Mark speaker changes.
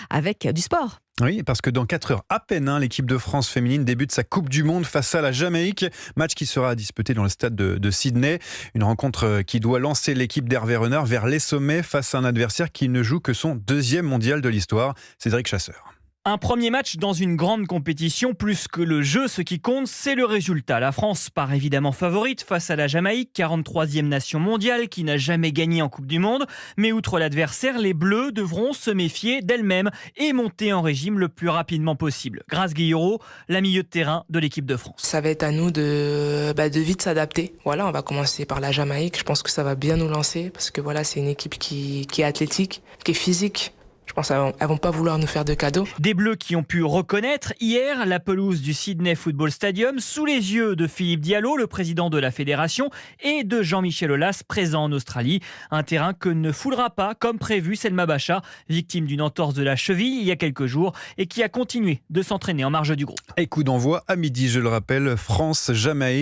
Speaker 1: avec du sport.
Speaker 2: Oui, parce que dans 4 heures à peine, l'équipe de France féminine débute sa Coupe du Monde face à la Jamaïque. Match qui sera disputé dans le stade de Sydney. Une rencontre qui doit lancer l'équipe d'Hervé Renard vers les sommets face à un adversaire qui ne joue que son 2e mondial de l'histoire, Cédric Chasseur.
Speaker 3: Un premier match dans une grande compétition, plus que le jeu, ce qui compte, c'est le résultat. La France part évidemment favorite face à la Jamaïque, 43e nation mondiale qui n'a jamais gagné en Coupe du Monde. Mais outre l'adversaire, les Bleus devront se méfier d'elles-mêmes et monter en régime le plus rapidement possible. Grace Guillerot, la milieu de terrain de l'équipe de France.
Speaker 4: Ça va être à nous de vite s'adapter. Voilà, on va commencer par la Jamaïque. Je pense que ça va bien nous lancer parce que voilà, c'est une équipe qui est athlétique, qui est physique. Je pense qu'elles ne vont pas vouloir nous faire de cadeaux.
Speaker 3: Des Bleus qui ont pu reconnaître hier la pelouse du Sydney Football Stadium sous les yeux de Philippe Diallo, le président de la fédération, et de Jean-Michel Aulas, présent en Australie. Un terrain que ne foulera pas, comme prévu, Selma Bacha, victime d'une entorse de la cheville il y a quelques jours et qui a continué de s'entraîner en marge du groupe.
Speaker 2: Et coup d'envoi à midi, je le rappelle, France-Jamaïque.